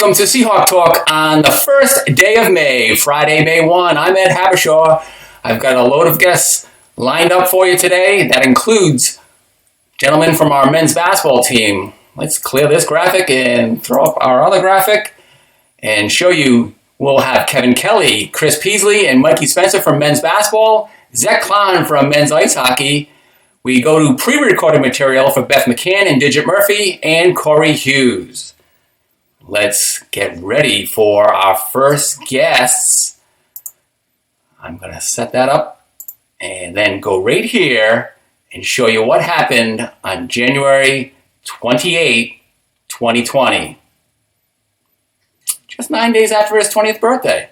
Welcome to Seahawk Talk on the first day of May, Friday, May 1. I'm Ed Habershaw. I've got a load of guests lined up for you today. That includes gentlemen from our men's basketball team. Let's clear this graphic and throw up our other graphic and show you. We'll have Kevin Kelly, Chris Peasley, and Mikey Spencer from men's basketball, Zach Klein from men's ice hockey. We go to pre-recorded material for Beth McCann and Digit Murphy and Corey Hughes. Let's get ready for our first guests. I'm going to set that up and then go right here and show you what happened on January 28, 2020. Just 9 days after his 20th birthday.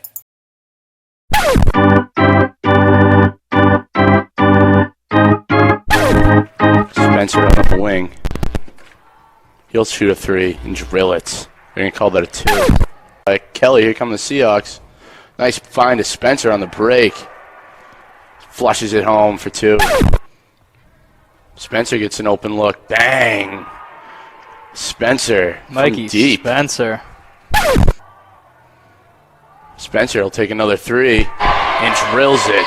Spencer up the wing. He'll shoot a three and drill it. They're going to call that a two. Kelly, here come the Seahawks. Nice find to Spencer on the break. Flushes it home for two. Spencer gets an open look. Bang! Spencer Mikey deep. Spencer will take another three and drills it.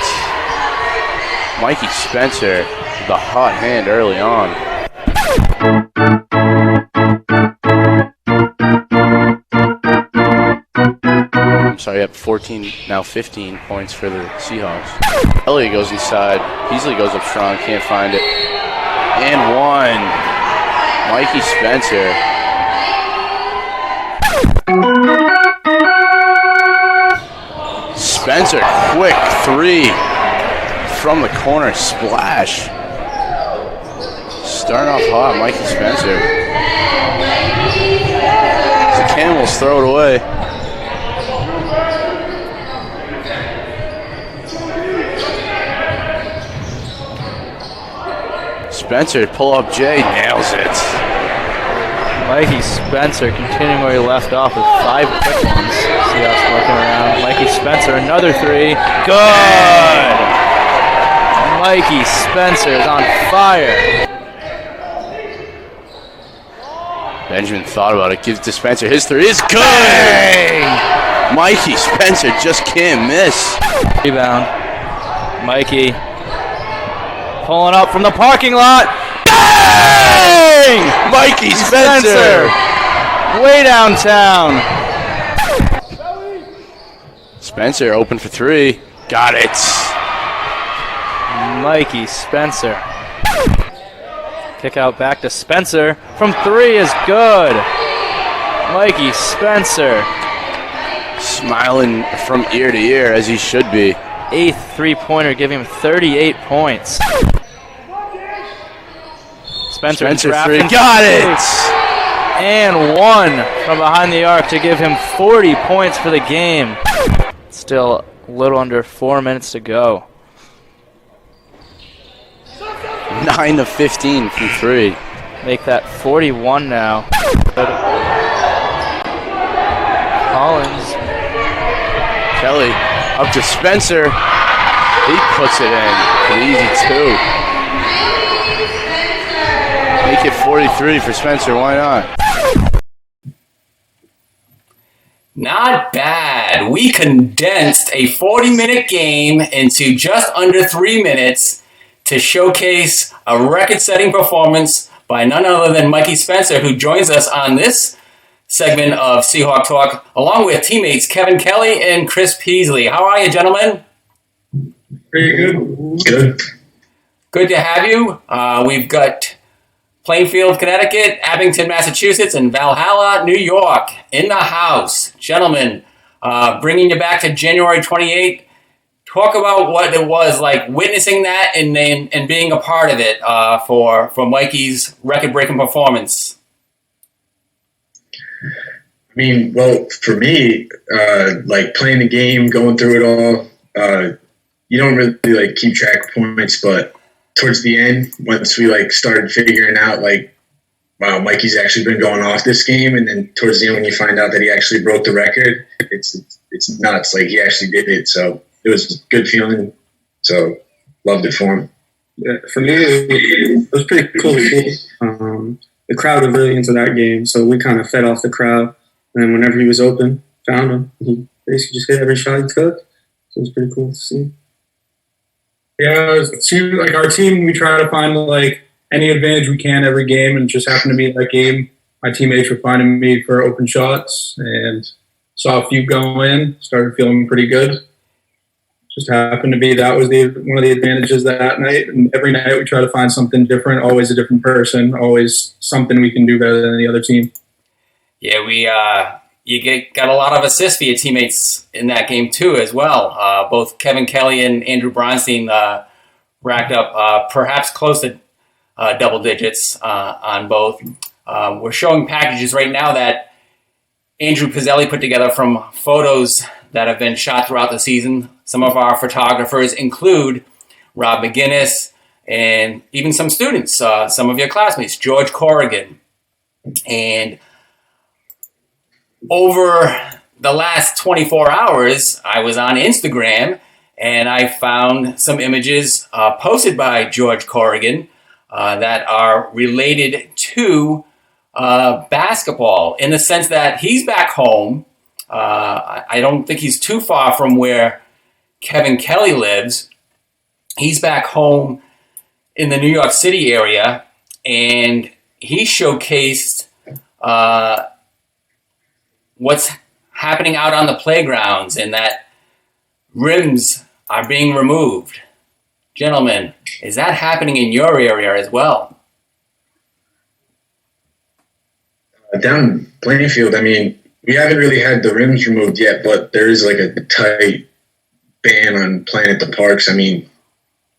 Mikey Spencer with a hot hand early on. I'm sorry, up 14, now 15 points for the Seahawks. Elliott goes inside. Peasley goes up strong, can't find it. And one. Mikey Spencer. Spencer, quick three from the corner, splash. Starting off hot, Mikey Spencer. The Camels throw it away. Spencer, pull up Jay, nails it. Mikey Spencer continuing where he left off with 5 quick ones. Seahawks looking around. Mikey Spencer, another three. Good! Mikey Spencer is on fire. Benjamin thought about it, gives to Spencer. His three is good! Bang! Mikey Spencer just can't miss. Rebound. Mikey pulling up from the parking lot. Bang! Mikey Spencer! Way downtown. Spencer open for three. Got it. Mikey Spencer. Kick out back to Spencer. From three is good. Mikey Spencer. Smiling from ear to ear as he should be. 8th three-pointer, giving him 38 points. Spencer three. Got it! And one from behind the arc to give him 40 points for the game. Still a little under 4 minutes to go. 9 of 15 from three. Make that 41 now. Collins. Kelly up to Spencer. He puts it in for the easy two. Make it 43 for Spencer. Why not? Not bad. We condensed a 40-minute game into just under 3 minutes to showcase a record-setting performance by none other than Mikey Spencer, who joins us on this segment of Seahawk Talk, along with teammates Kevin Kelly and Chris Peasley. How are you, gentlemen? Pretty good. Good. Good to have you. We've got Plainfield, Connecticut, Abington, Massachusetts, and Valhalla, New York in the house. Gentlemen, bringing you back to January 28th. Talk about what it was like witnessing that and being a part of it for Mikey's record-breaking performance. I mean, well, for me, like playing the game, going through it all, you don't really like keep track of points, but towards the end, once we like started figuring out like, wow, Mikey's actually been going off this game, and then towards the end when you find out that he actually broke the record, it's nuts. Like he actually did it, so it was a good feeling. So loved it for him. Yeah, for me, it was pretty cool to see. The crowd was really into that game, so we kind of fed off the crowd. And whenever he was open, found him. He basically just hit every shot he took. So it was pretty cool to see. Yeah, like our team, we try to find like any advantage we can every game, and just happened to be that game. My teammates were finding me for open shots, and saw a few go in. Started feeling pretty good. Just happened to be that was one of the advantages that night. And every night we try to find something different. Always a different person. Always something we can do better than the other team. Yeah, got a lot of assists for your teammates in that game too, as well. Both Kevin Kelly and Andrew Bronstein racked up perhaps close to double digits on both. We're showing packages right now that Andrew Pizzelli put together from photos that have been shot throughout the season. Some of our photographers include Rob McGinnis and even some students, some of your classmates, George Corrigan. And over the last 24 hours, I was on Instagram and I found some images posted by George Corrigan that are related to basketball, in the sense that he's back home. I don't think he's too far from where Kevin Kelly lives. He's back home in the New York City area, and he showcased what's happening out on the playgrounds, and that rims are being removed. Gentlemen, is that happening in your area as well? Down Plainfield, I mean, we haven't really had the rims removed yet, but there is like a tight ban on playing at the parks. I mean,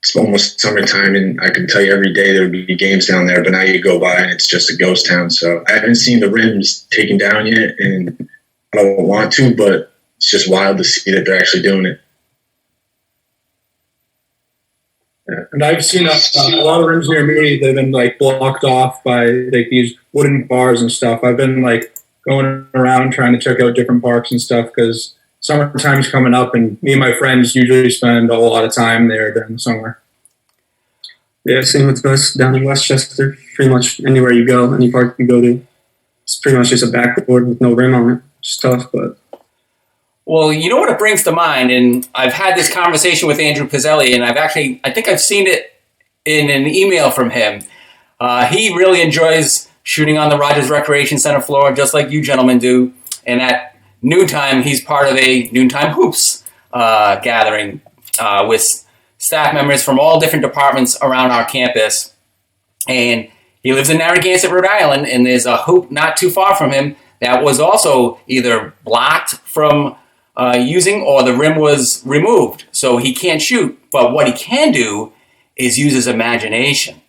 it's almost summertime, and I can tell you every day there would be games down there, but now you go by and it's just a ghost town. So I haven't seen the rims taken down yet, and I don't want to, but it's just wild to see that they're actually doing it. Yeah. And I've seen a lot of rims near me that have been like blocked off by like these wooden bars and stuff. I've been like going around trying to check out different parks and stuff because summertime's coming up, and me and my friends usually spend a lot of time there during the summer. Yeah, same with us down in Westchester. Pretty much anywhere you go, any park you go to, it's pretty much just a backboard with no rim on it. It's tough, but... Well, you know what it brings to mind, and I've had this conversation with Andrew Pizzelli, and I think I've seen it in an email from him. He really enjoys shooting on the Rogers Recreation Center floor, just like you gentlemen do. And at noontime, he's part of a noontime hoops gathering with staff members from all different departments around our campus. And he lives in Narragansett, Rhode Island, and there's a hoop not too far from him that was also either blocked from using, or the rim was removed, so he can't shoot. But what he can do is use his imagination.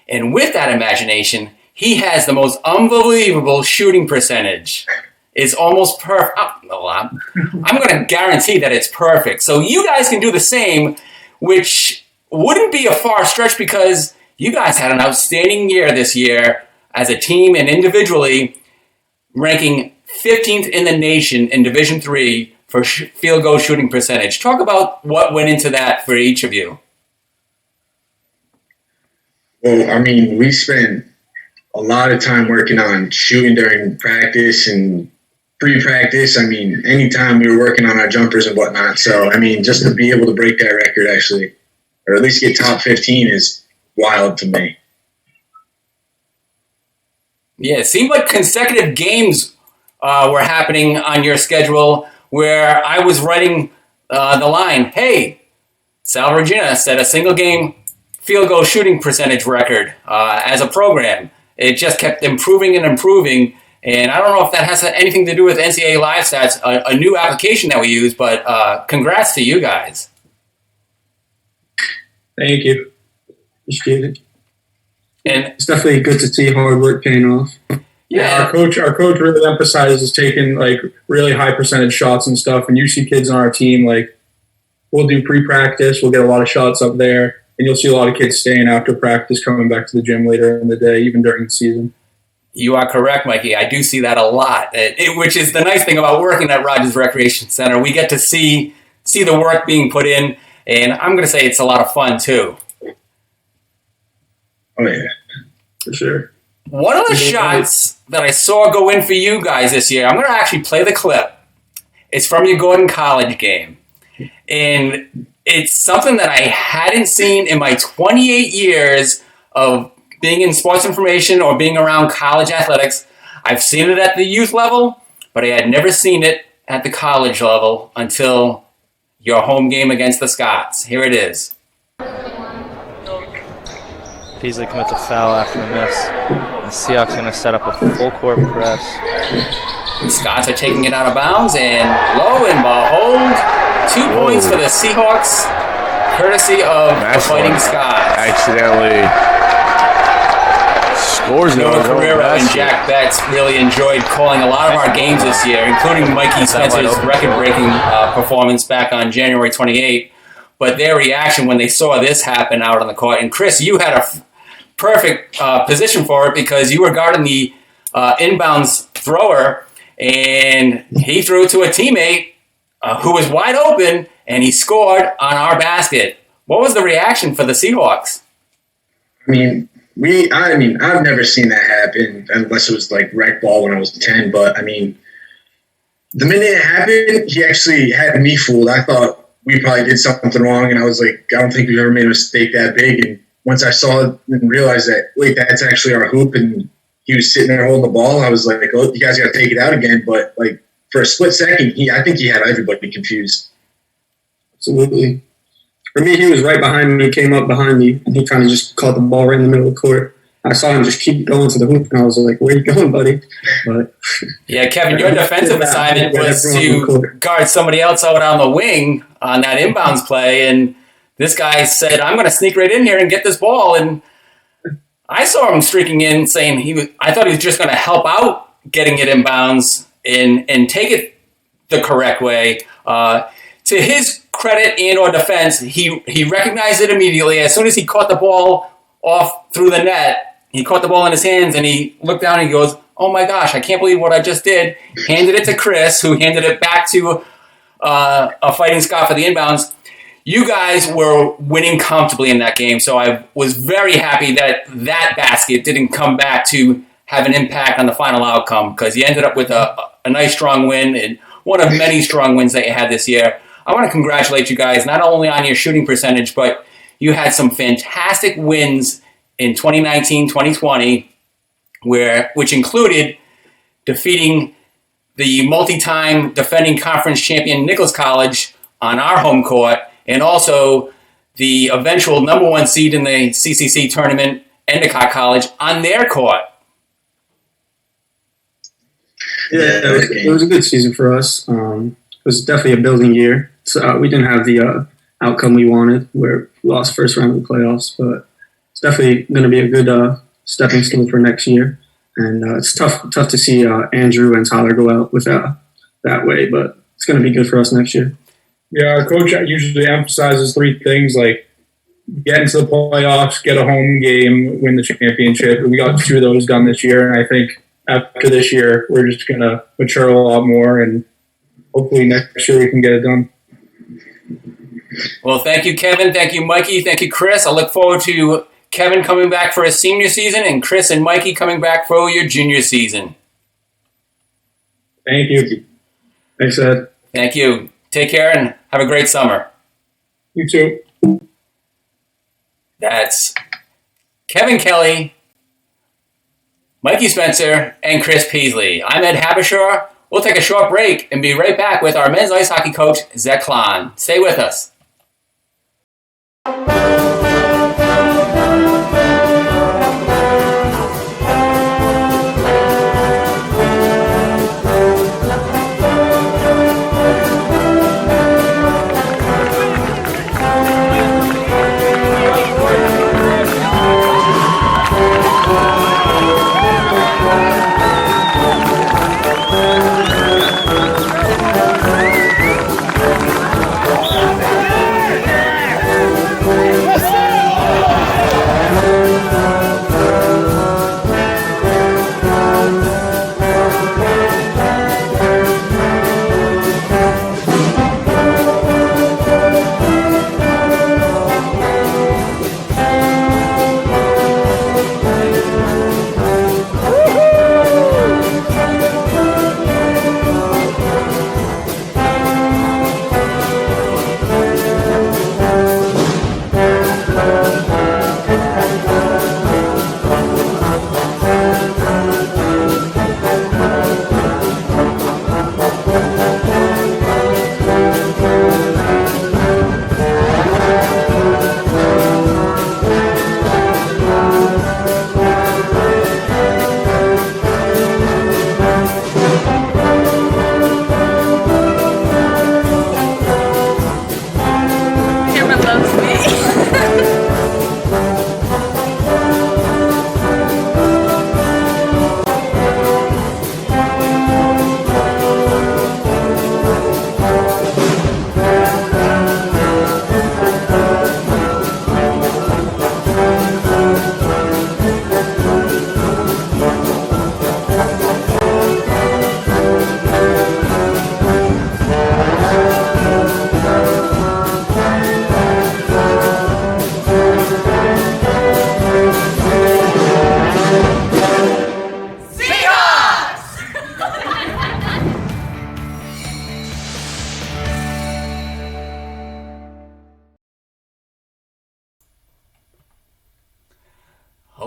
And with that imagination, he has the most unbelievable shooting percentage. It's almost perfect. I'm going to guarantee that it's perfect. So you guys can do the same, which wouldn't be a far stretch because you guys had an outstanding year this year as a team and individually, ranking 15th in the nation in Division III for field goal shooting percentage. Talk about what went into that for each of you. Well, I mean, we spent a lot of time working on shooting during practice and pre-practice. I mean, anytime we were working on our jumpers and whatnot. So, I mean, just to be able to break that record actually, or at least get top 15 is wild to me. Yeah, it seemed like consecutive games were happening on your schedule where I was writing the line, hey, Sal Regina set a single game field goal shooting percentage record as a program. It just kept improving and improving. And I don't know if that has anything to do with NCAA Live Stats, a new application that we use, but congrats to you guys. Thank you. Appreciate it. And it's definitely good to see hard work paying off. Yeah, our coach really emphasizes taking like really high percentage shots and stuff. And you see kids on our team, like we'll do pre-practice, we'll get a lot of shots up there, and you'll see a lot of kids staying after practice, coming back to the gym later in the day, even during the season. You are correct, Mikey. I do see that a lot, which is the nice thing about working at Rogers Recreation Center. We get to see the work being put in, and I'm going to say it's a lot of fun too. Oh yeah, for sure. One of the shots that I saw go in for you guys this year, I'm going to actually play the clip. It's from your Gordon College game. And it's something that I hadn't seen in my 28 years of being in sports information or being around college athletics. I've seen it at the youth level, but I had never seen it at the college level until your home game against the Scots. Here it is. Peasley commits a foul after the miss. The Seahawks going to set up a full court press. The Scots are taking it out of bounds, and lo and behold, 2 points for the Seahawks, courtesy of the Fighting Scots. Accidentally scores Noah Carrera and Jack Betts really enjoyed calling a lot of our games this year, including Mikey Spencer's record-breaking performance back on January 28th. But their reaction when they saw this happen out on the court, and Chris, you had a perfect position for it because you were guarding the inbounds thrower, and he threw it to a teammate who was wide open, and he scored on our basket. What was the reaction for the Seahawks? I've never seen that happen unless it was like rec ball when I was 10. But I mean, the minute it happened, he actually had me fooled. I thought we probably did something wrong, and I was like, I don't think we've ever made a mistake that big. And once I saw it and realized that, wait, that's actually our hoop, and he was sitting there holding the ball, I was like, oh, you guys got to take it out again. But like for a split second, I think he had everybody confused. Absolutely. For me, he was right behind me, came up behind me, and he kind of just caught the ball right in the middle of the court. I saw him just keep going to the hoop, and I was like, where you going, buddy? But yeah, Kevin, your defensive assignment was to guard somebody else out on the wing on that inbounds play, and this guy said, I'm going to sneak right in here and get this ball, and I saw him streaking in saying I thought he was just going to help out getting it inbounds and take it the correct way. To his credit and or defense, he recognized it immediately. As soon as he caught the ball off through the net, he caught the ball in his hands and he looked down and he goes, oh my gosh, I can't believe what I just did. Handed it to Chris, who handed it back to a Fighting Scott for the inbounds. You guys were winning comfortably in that game, so I was very happy that that basket didn't come back to have an impact on the final outcome because you ended up with a nice strong win and one of many strong wins that you had this year. I want to congratulate you guys not only on your shooting percentage, but you had some fantastic wins in 2019-2020, which included defeating the multi-time defending conference champion Nichols College on our home court, and also the eventual number one seed in the CCC tournament, Endicott College, on their court. Yeah, it was a good season for us. It was definitely a building year. So we didn't have the outcome we wanted, where we lost first round of the playoffs, but it's definitely going to be a good stepping stone for next year. And it's tough to see Andrew and Tyler go out with that way, but it's going to be good for us next year. Yeah, our coach usually emphasizes three things, like get into the playoffs, get a home game, win the championship. We got 2 of those done this year, and I think after this year, we're just going to mature a lot more, and hopefully next year we can get it done. Well, thank you, Kevin. Thank you, Mikey. Thank you, Chris. I look forward to Kevin coming back for his senior season and Chris and Mikey coming back for your junior season. Thank you. Thanks, Ed. Thank you. Take care and have a great summer. You too. That's Kevin Kelly, Mikey Spencer, and Chris Peasley. I'm Ed Habishaw. We'll take a short break and be right back with our men's ice hockey coach, Zach Klahn. Stay with us.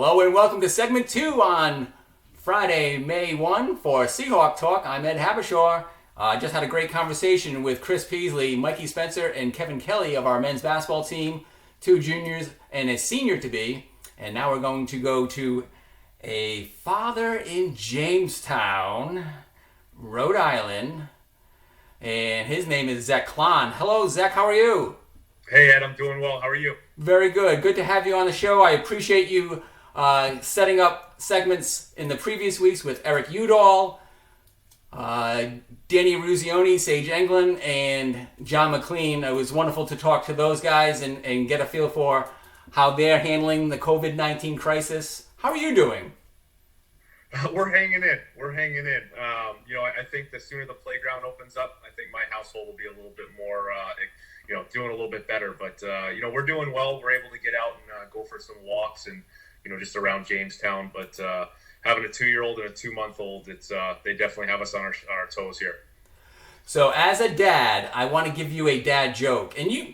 Hello and welcome to segment 2 on Friday, May 1 for SeahawkTalk. I'm Ed Habishaw. I just had a great conversation with Chris Peasley, Mikey Spencer, and Kevin Kelly of our men's basketball team, 2 juniors and a senior to be. And now we're going to go to a father in Jamestown, Rhode Island. And his name is Zach Klon. Hello, Zach. How are you? Hey, Ed. I'm doing well. How are you? Very good. Good to have you on the show. I appreciate you setting up segments in the previous weeks with Eric Udall, Danny Ruzioni, Sage Englund, and John McLean. It was wonderful to talk to those guys and get a feel for how they're handling the COVID-19 crisis. How are you doing? We're hanging in. I think the sooner the playground opens up, I think my household will be a little bit more, doing a little bit better. But, we're doing well. We're able to get out and go for some walks and, just around Jamestown. But having a 2-year-old and a 2-month-old, they definitely have us on our toes here. So as a dad, I want to give you a dad joke. And you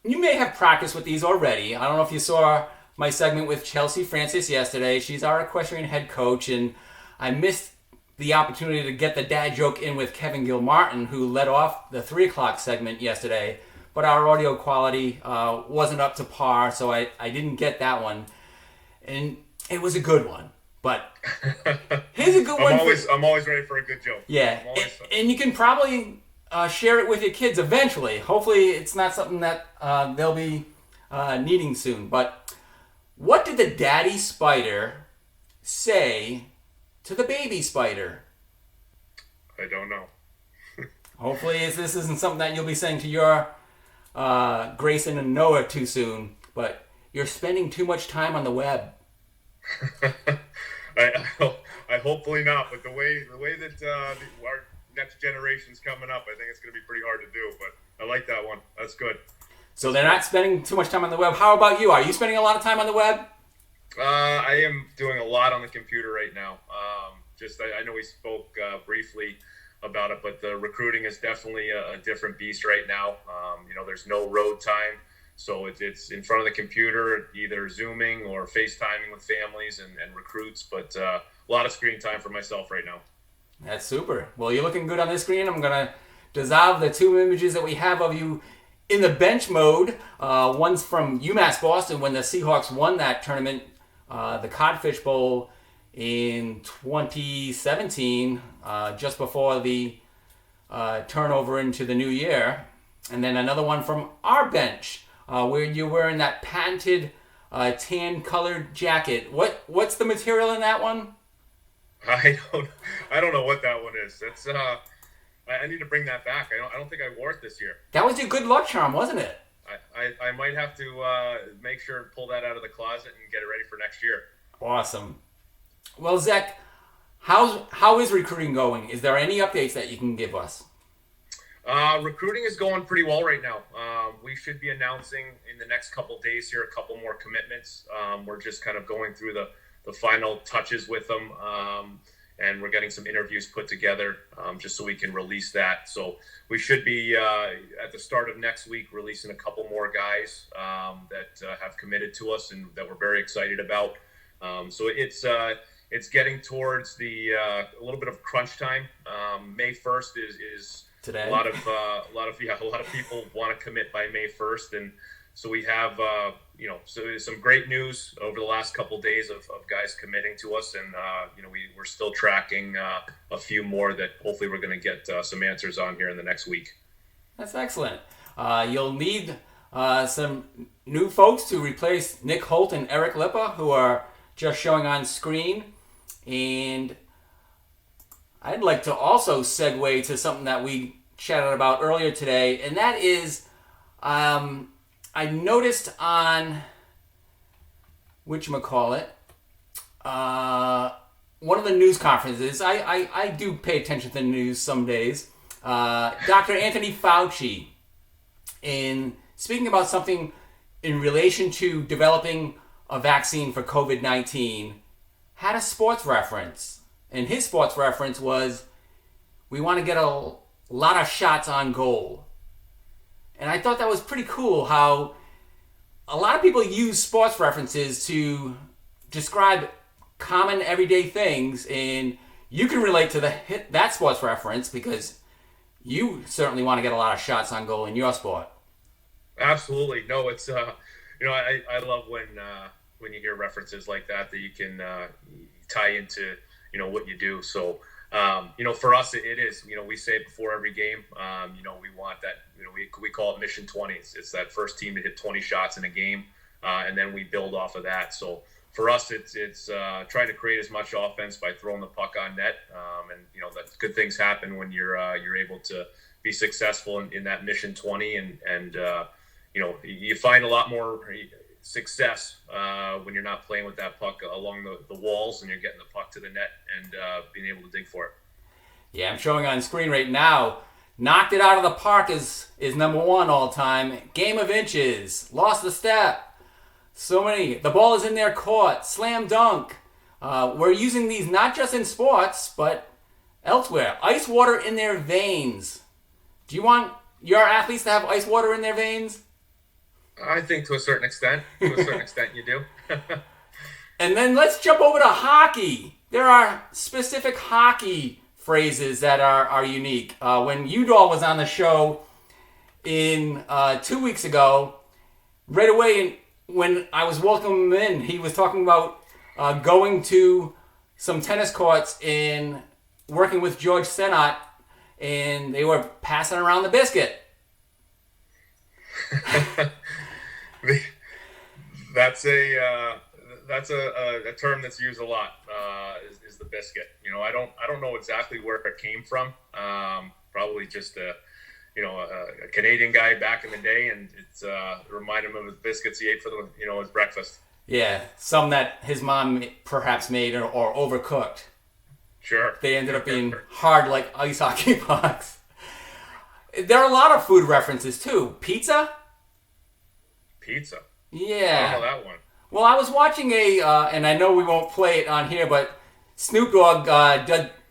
may have practiced with these already. I don't know if you saw my segment with Chelsea Francis yesterday. She's our equestrian head coach, and I missed the opportunity to get the dad joke in with Kevin Gilmartin, who led off the 3 o'clock segment yesterday. But our audio quality wasn't up to par, so I didn't get that one. And it was a good one. But here's a good one. I'm always ready for a good joke. Yeah, and you can probably share it with your kids eventually. Hopefully it's not something that they'll be needing soon. But what did the daddy spider say to the baby spider? I don't know. Hopefully this isn't something that you'll be saying to your Grayson and Noah too soon. But you're spending too much time on the web. I hopefully not. But the way that our next generation's coming up, I think it's going to be pretty hard to do. But I like that one. That's good. So they're not spending too much time on the web. How about you? Are you spending a lot of time on the web? I am doing a lot on the computer right now. I know we spoke briefly about it, but the recruiting is definitely a different beast right now. There's no road time. So it's in front of the computer, either Zooming or FaceTiming with families and recruits. But a lot of screen time for myself right now. That's super. Well, you're looking good on this screen. I'm going to dissolve the 2 images that we have of you in the bench mode. One's from UMass Boston when the Seahawks won that tournament, the Codfish Bowl in 2017, just before the turnover into the new year. And then another one from our bench, where you're wearing that patented tan-colored jacket. What's the material in that one? I don't know what that one is. That's I need to bring that back. I don't think I wore it this year. That was your good luck charm, wasn't it? I might have to make sure and pull that out of the closet and get it ready for next year. Awesome. Well, Zach, how is recruiting going? Is there any updates that you can give us? Recruiting is going pretty well right now. We should be announcing in the next couple days here a couple more commitments. We're just kind of going through the final touches with them, and we're getting some interviews put together just so we can release that. So we should be at the start of next week releasing a couple more guys that have committed to us and that we're very excited about. So it's getting towards the a little bit of crunch time. May 1st is today. A lot of people want to commit by May 1st, and so we have some great news over the last couple of days of guys committing to us, and we're still tracking a few more that hopefully we're going to get some answers on here in the next week. That's excellent. You'll need some new folks to replace Nick Holt and Eric Lippa, who are just showing on screen, and I'd like to also segue to something that we chatted about earlier today, and that is I noticed on whatchamacallit, one of the news conferences, I do pay attention to the news some days, Dr. Anthony Fauci, in speaking about something in relation to developing a vaccine for COVID-19, had a sports reference. And his sports reference was, we want to get a lot of shots on goal. And I thought that was pretty cool how a lot of people use sports references to describe common everyday things, and you can relate to that sports reference because you certainly want to get a lot of shots on goal in your sport. Absolutely. No, it's I love when you hear references like that you can tie into what you do. So for us it is we say it before every game. We want that. We call it Mission 20. It's that first team to hit 20 shots in a game, and then we build off of that. So for us, it's trying to create as much offense by throwing the puck on net, and that good things happen when you're able to be successful in that Mission 20, and you find a lot more success when you're not playing with that puck along the walls and you're getting the puck to the net and being able to dig for it. Yeah, I'm showing on screen right now. Knocked it out of the park is number one all time. Game of inches. Lost the step. So many. The ball is in their court. Slam dunk. We're using these not just in sports, but elsewhere. Ice water in their veins. Do you want your athletes to have ice water in their veins? I think to a certain extent. To a certain extent you do. And then let's jump over to hockey. There are specific hockey phrases that are unique. When Udall was on the show in 2 weeks ago, right away when I was welcoming him in, he was talking about going to some tennis courts and working with George Senat, and they were passing around the biscuit. That's a term that's used a lot. Is the biscuit? I don't know exactly where it came from. Probably just a Canadian guy back in the day, and it's reminded him of his biscuits he ate for his breakfast. Yeah, some that his mom perhaps made or overcooked. Sure. They ended up being hard like ice hockey pucks. There are a lot of food references too. Pizza? Pizza. Yeah. I don't know that one. Well, I was watching and I know we won't play it on here, but Snoop Dogg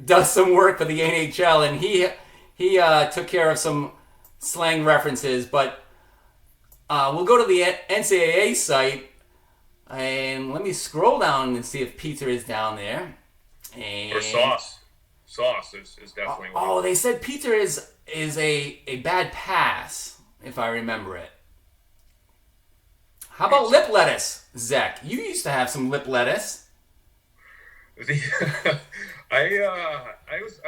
does some work for the NHL, and he took care of some slang references. But we'll go to the NCAA site, and let me scroll down and see if pizza is down there. And or sauce. Sauce is definitely one. Oh, they said pizza is a bad pass, if I remember it. How about lip lettuce, Zach? You used to have some lip lettuce. I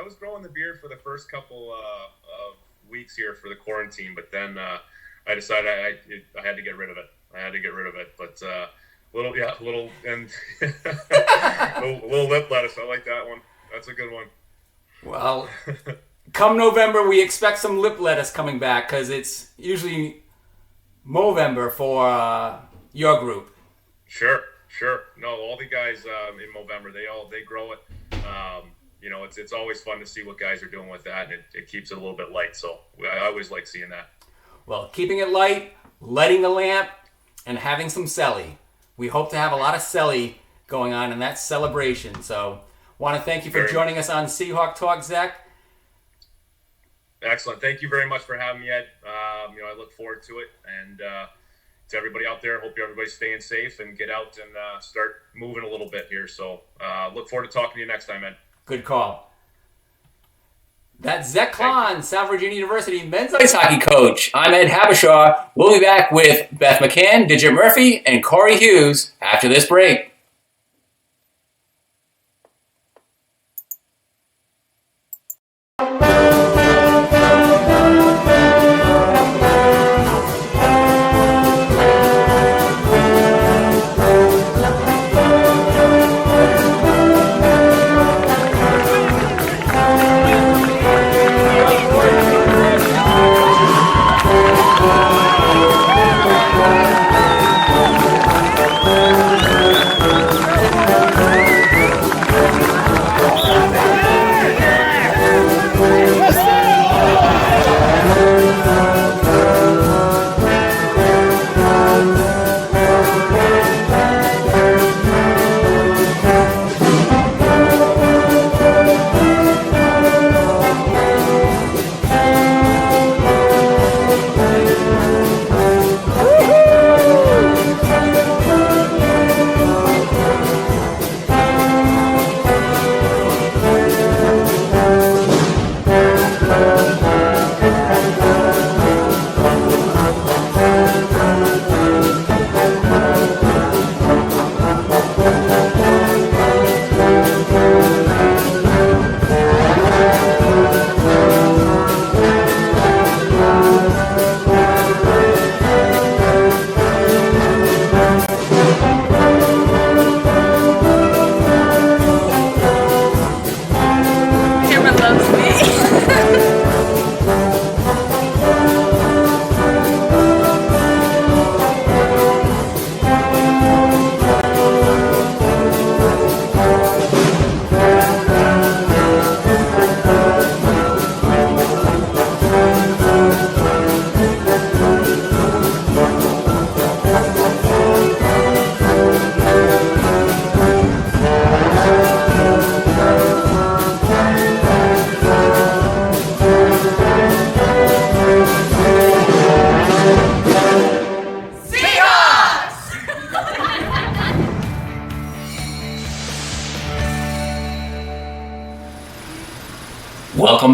was growing the beard for the first couple of weeks here for the quarantine, but then I decided I had to get rid of it. But little lip lettuce. I like that one. That's a good one. Well, come November, we expect some lip lettuce coming back because it's usually Movember for your group. Sure. No, all the guys in Movember, they grow it. It's always fun to see what guys are doing with that, and it keeps it a little bit light. So I always like seeing that. Well, keeping it light, lighting the lamp, and having some celly. We hope to have a lot of celly going on in that celebration. So, want to thank you for joining us on Seahawk Talk, Zach. Excellent. Thank you very much for having me, Ed. I look forward to it. And to everybody out there, hope everybody's staying safe and get out and start moving a little bit here. So look forward to talking to you next time, Ed. Good call. That's Zach Klon, South Virginia University men's ice hockey coach. I'm Ed Habishaw. We'll be back with Beth McCann, Digit Murphy, and Corey Hughes after this break.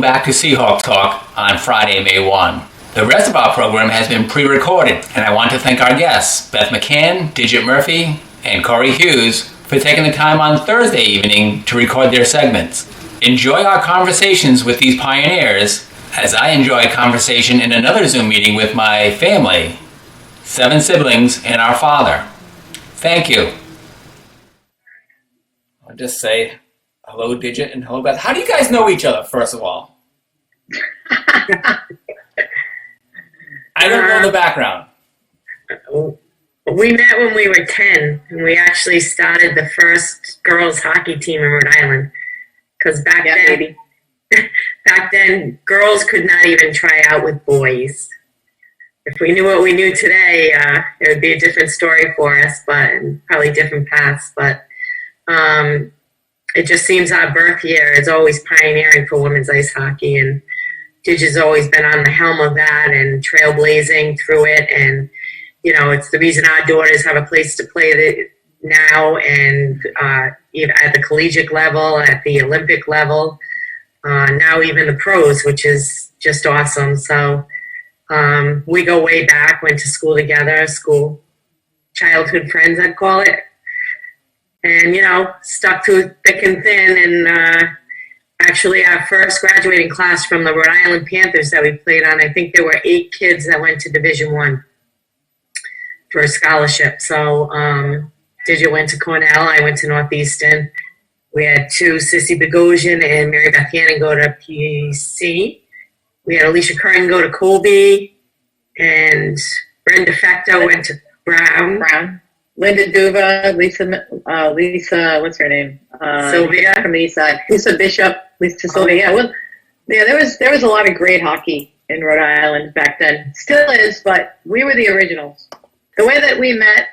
back to Seahawk Talk on Friday, May 1. The rest of our program has been pre-recorded, and I want to thank our guests, Beth McCann, Digit Murphy, and Corey Hughes, for taking the time on Thursday evening to record their segments. Enjoy our conversations with these pioneers, as I enjoy a conversation in another Zoom meeting with my family, 7 siblings and our father. Thank you. I'll just say hello, Digit, and hello, Beth. How do you guys know each other, first of all? I don't know the background. We met when we were 10, and we actually started the first girls hockey team in Rhode Island. Because back then, girls could not even try out with boys. If we knew what we knew today, it would be a different story for us, but probably different paths. But it just seems our birth year is always pioneering for women's ice hockey, and Digit's always been on the helm of that and trailblazing through it. And it's the reason our daughters have a place to play now, and even at the collegiate level, at the Olympic level, now even the pros, which is just awesome. So we go way back, went to school together, childhood friends, I'd call it. And, stuck through thick and thin. And actually our first graduating class from the Rhode Island Panthers that we played on, I think there were 8 kids that went to Division I for a scholarship. So Digit went to Cornell, I went to Northeastern. We had 2, Sissy Bogosian and Mary Beth Hannon, go to PC. We had Alicia Curran go to Colby, and Brenda Fecto went to Brown. Linda Duva, Lisa, what's her name? Sylvia from the east side. Lisa Bishop, Lisa Sylvia. There was a lot of great hockey in Rhode Island back then. Still is, but we were the originals. The way that we met,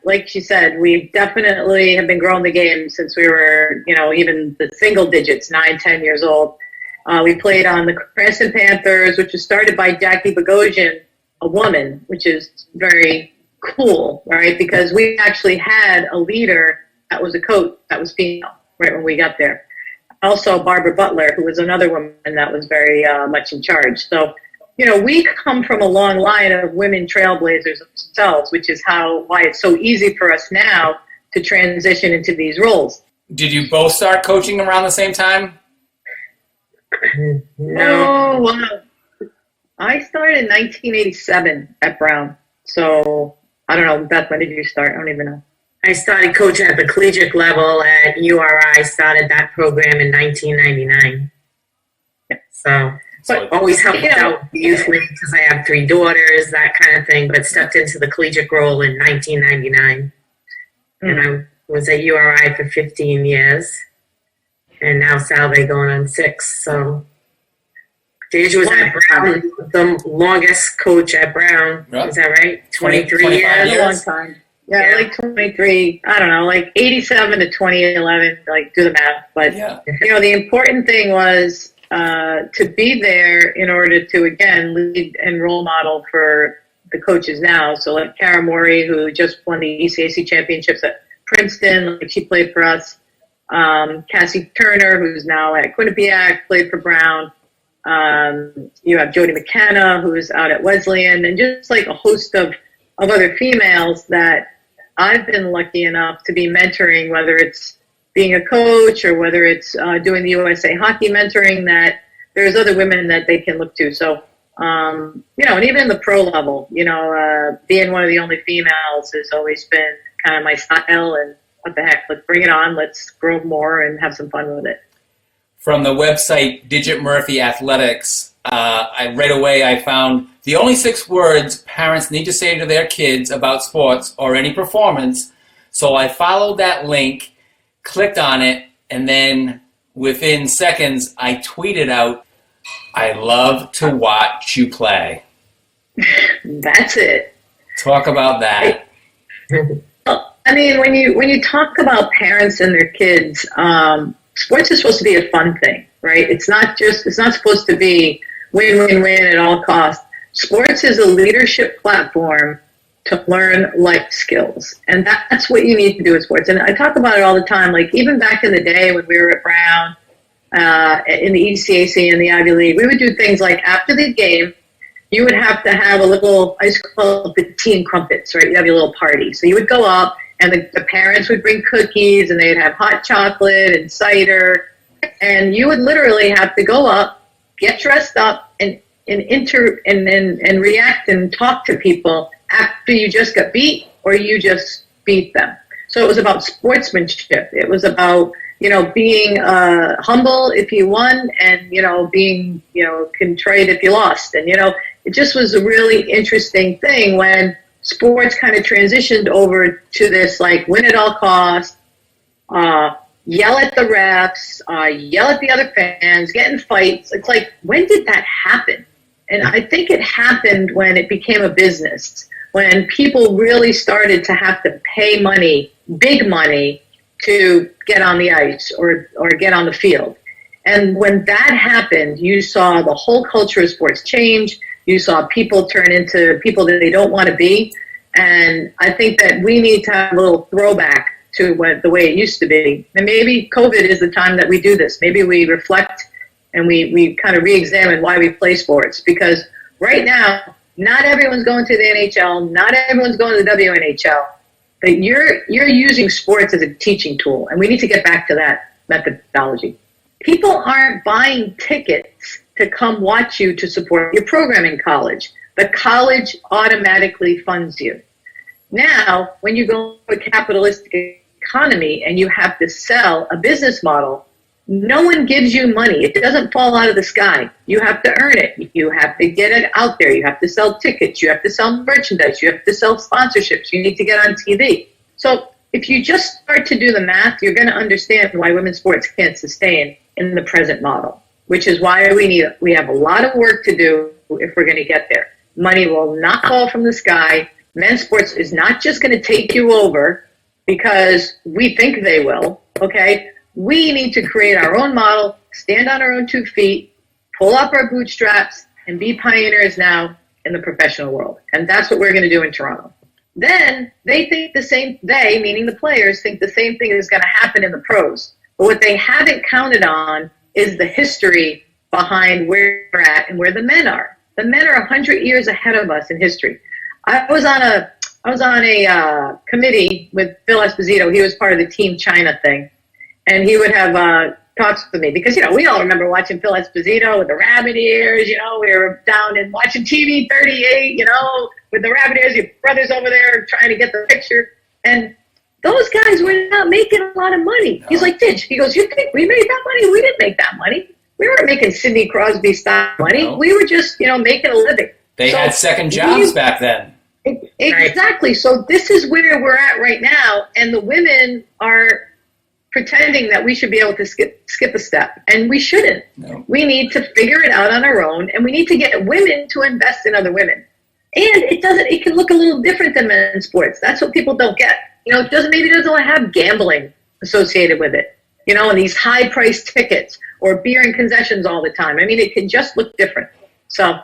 like she said, we definitely have been growing the game since we were, even the single digits, 9, 10 years old. We played on the Cranston Panthers, which was started by Jackie Bogosian, a woman, which is very cool, right? Because we actually had a leader that was a coach that was female right when we got there. Also, Barbara Butler, who was another woman that was very much in charge. So, we come from a long line of women trailblazers themselves, which is why it's so easy for us now to transition into these roles. Did you both start coaching around the same time? No. Well, I started in 1987 at Brown. So, I don't know, Beth, when did you start? I don't even know. I started coaching at the collegiate level at URI, started that program in 1999. So but always helped out with the youth league because I have 3 daughters, that kind of thing, but stepped into the collegiate role in 1999. And I was at URI for 15 years, and now Salve going on 6. So Deja was at Brown, the longest coach at Brown. Yep. Is that right? 23 years? A long time. Yeah, like 23, I don't know, like 87 to 2011, like do the math. But, the important thing was to be there in order to, again, lead and role model for the coaches now. So like Kara Morey, who just won the ECAC championships at Princeton, like she played for us. Cassie Turner, who's now at Quinnipiac, played for Brown. You have Jody McKenna, who's out at Wesleyan, and just like a host of other females that I've been lucky enough to be mentoring, whether it's being a coach or whether it's doing the USA hockey mentoring, that there's other women that they can look to. So, and even the pro level, being one of the only females has always been kind of my style, and what the heck, let's bring it on. Let's grow more and have some fun with it. From the website Digit Murphy Athletics, right away I found the only 6 words parents need to say to their kids about sports or any performance. So I followed that link, clicked on it, and then within seconds I tweeted out, "I love to watch you play." That's it. Talk about that. I mean, when you talk about parents and their kids, sports is supposed to be a fun thing, right? It's not supposed to be win-win-win at all costs. Sports is a leadership platform to learn life skills. And that's what you need to do with sports. And I talk about it all the time. Like even back in the day when we were at Brown, in the ECAC and the Ivy League, we would do things like after the game, you would have to have a little, I used to call it the team crumpets, right? You'd have your little party. So you would go up, and the parents would bring cookies, and they'd have hot chocolate and cider, and you would literally have to go up, get dressed up, and react and talk to people after you just got beat or you just beat them. So it was about sportsmanship. It was about, being humble if you won, and, being, contrite if you lost. And, it just was a really interesting thing when sports kind of transitioned over to this, like, win at all costs, yell at the refs, yell at the other fans, get in fights. It's like, when did that happen? And I think it happened when it became a business, when people really started to have to pay money, big money, to get on the ice or get on the field. And when that happened, you saw the whole culture of sports change. You saw people turn into people that they don't want to be. And I think that we need to have a little throwback to the way it used to be. And maybe COVID is the time that we do this. Maybe we reflect and we kind of re-examine why we play sports. Because right now, not everyone's going to the NHL. Not everyone's going to the WNHL. But you're using sports as a teaching tool. And we need to get back to that methodology. People aren't buying tickets to come watch you to support your program in college. The college automatically funds you. Now, when you go to a capitalistic economy and you have to sell a business model, no one gives you money. It doesn't fall out of the sky. You have to earn it. You have to get it out there. You have to sell tickets. You have to sell merchandise. You have to sell sponsorships. You need to get on TV. So if you just start to do the math, you're going to understand why women's sports can't sustain in the present model, which is why we have a lot of work to do if we're going to get there. Money will not fall from the sky. Men's sports is not just going to take you over because we think they will, okay? We need to create our own model, stand on our own 2 feet, pull up our bootstraps, and be pioneers now in the professional world. And that's what we're going to do in Toronto. Then they think they, meaning the players, think the same thing is going to happen in the pros. But what they haven't counted on is the history behind where we're at and where the men are. The men are 100 years ahead of us in history. I was on a committee with Phil Esposito. He was part of the Team China thing. And he would have talks with me because, we all remember watching Phil Esposito with the rabbit ears. We were down and watching TV 38, with the rabbit ears, your brother's over there trying to get the picture. And those guys were not making a lot of money. No. He's like, Ditch. He goes, you think we made that money? We didn't make that money. We weren't making Sidney Crosby style money. No. We were just, making a living. They had second jobs back then. Exactly. So this is where we're at right now. And the women are pretending that we should be able to skip a step. And we shouldn't. No. We need to figure it out on our own. And we need to get women to invest in other women. And it can look a little different than men's sports. That's what people don't get. It doesn't have gambling associated with it. And these high priced tickets or beer and concessions all the time. I mean, it can just look different. So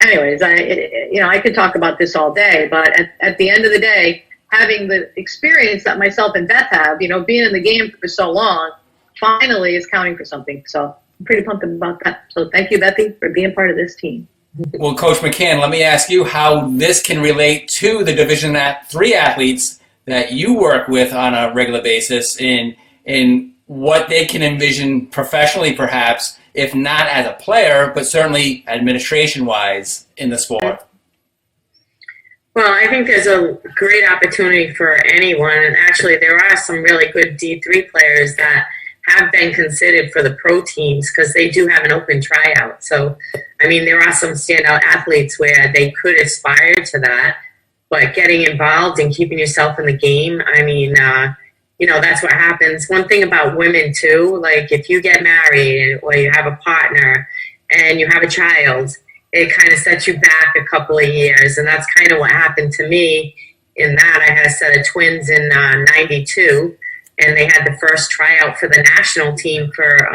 anyways, I could talk about this all day, but at the end of the day, having the experience that myself and Beth have, being in the game for so long, finally is counting for something. So I'm pretty pumped about that. So thank you, Bethy, for being part of this team. Well, Coach McCann, let me ask you how this can relate to the Division III athletes that you work with on a regular basis in what they can envision professionally, perhaps, if not as a player, but certainly administration-wise in the sport. Well, I think there's a great opportunity for anyone, and actually there are some really good D3 players that have been considered for the pro teams because they do have an open tryout. So, there are some standout athletes where they could aspire to that, but getting involved and keeping yourself in the game, that's what happens. One thing about women, too, like if you get married or you have a partner and you have a child, it kind of sets you back a couple of years. And that's kind of what happened to me in that. I had a set of twins in 92, and they had the first tryout for the national team for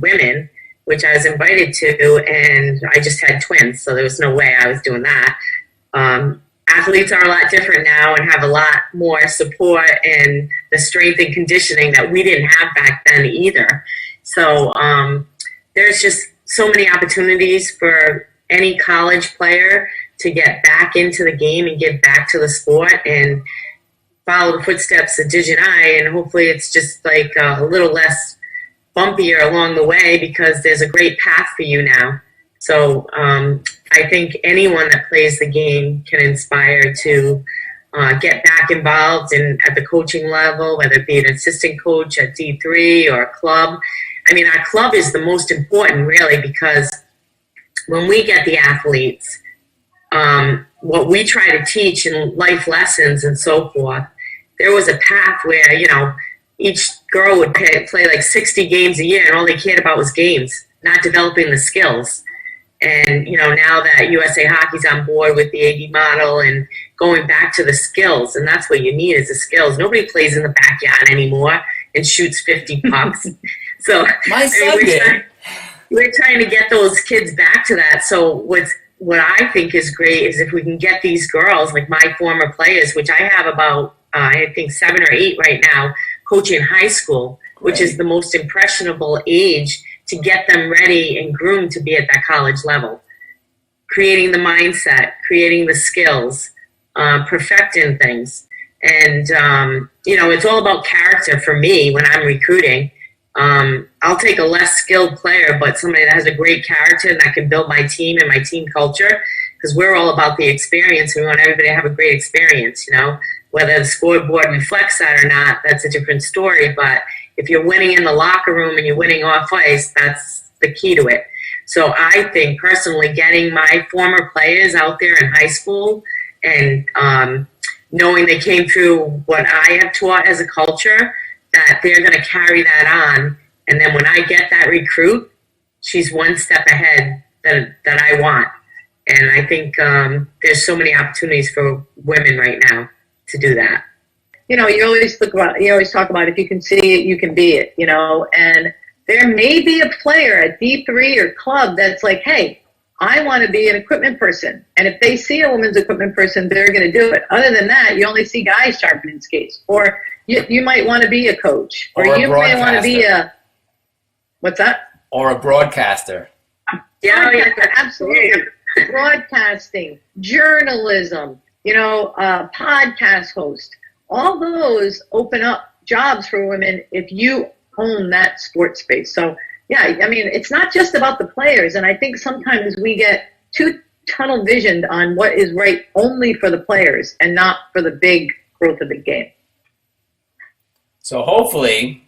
women, which I was invited to, and I just had twins, so there was no way I was doing that. Athletes are a lot different now and have a lot more support and the strength and conditioning that we didn't have back then either. So, there's just so many opportunities for any college player to get back into the game and give back to the sport and follow the footsteps of Digit I, and hopefully it's just like a little less bumpier along the way because there's a great path for you now. So I think anyone that plays the game can inspire to get back involved at the coaching level, whether it be an assistant coach at D3 or a club. I mean, our club is the most important, really, because when we get the athletes, what we try to teach in life lessons and so forth, there was a path where, each girl would play like 60 games a year, and all they cared about was games, not developing the skills. And, now that USA Hockey's on board with the AD model and going back to the skills, and that's what you need is the skills. Nobody plays in the backyard anymore and shoots 50 pucks. So My son did. We're trying to get those kids back to that. So what I think is great is if we can get these girls, like my former players, which I have about, I think 7 or 8 right now, coaching high school, which is the most impressionable age to get them ready and groomed to be at that college level. Creating the mindset, creating the skills, perfecting things. And, it's all about character for me when I'm recruiting. I'll take a less skilled player, but somebody that has a great character and that can build my team and my team culture, because we're all about the experience. We want everybody to have a great experience, Whether the scoreboard reflects that or not, that's a different story. But if you're winning in the locker room and you're winning off ice, that's the key to it. So I think personally getting my former players out there in high school and knowing they came through what I have taught as a culture, that they're going to carry that on. And then when I get that recruit, she's one step ahead that I want. And I think there's so many opportunities for women right now to do that. You always talk about if you can see it, you can be it, and there may be a player at D3 or club that's like, hey, I want to be an equipment person. And if they see a women's equipment person, they're going to do it. Other than that, you only see guys sharpening skates. Or you might want to be a coach. Or you may want to be what's that? Or a broadcaster. Yeah, absolutely. Broadcasting, journalism, podcast host. All those open up jobs for women if you own that sports space. So, yeah, I mean, it's not just about the players. And I think sometimes we get too tunnel visioned on what is right only for the players and not for the big growth of the game. So hopefully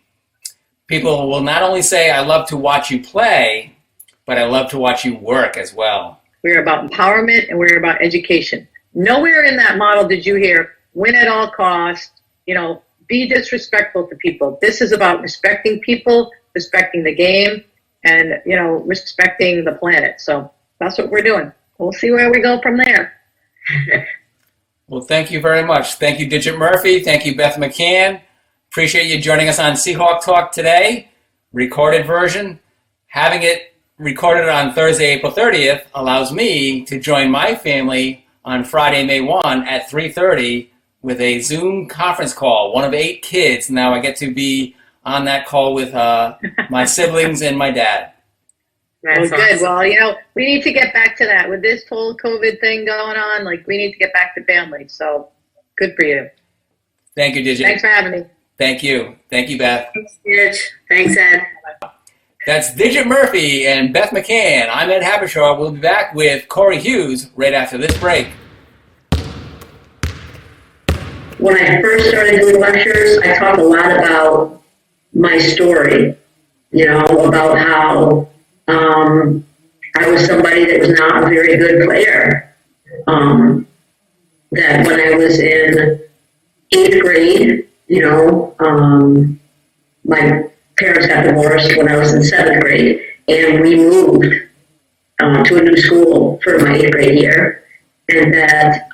people will not only say, I love to watch you play, but I love to watch you work as well. We're about empowerment and we're about education. Nowhere in that model did you hear win at all costs, be disrespectful to people. This is about respecting people, respecting the game, and, respecting the planet. So that's what we're doing. We'll see where we go from there. Well, thank you very much. Thank you, Digit Murphy. Thank you, Beth McCann. Appreciate you joining us on Seahawk Talk today, recorded version. Having it recorded on Thursday, April 30th allows me to join my family on Friday, May 1 at 3:30 with a Zoom conference call, one of 8 kids. Now I get to be on that call with my siblings and my dad. That's good. Well, we need to get back to that. With this whole COVID thing going on, we need to get back to family. So good for you. Thank you, Digit. Thanks for having me. Thank you. Thank you, Beth. Thanks, Dig. Thanks, Ed. That's Digit Murphy and Beth McCann. I'm Ed Habershaw. We'll be back with Corey Hughes right after this break. When I first started doing lectures, I talk a lot about my story, about how I was somebody that was not a very good player. That when I was in 8th grade, my parents got divorced when I was in 7th grade, and we moved to a new school for my 8th grade year, and that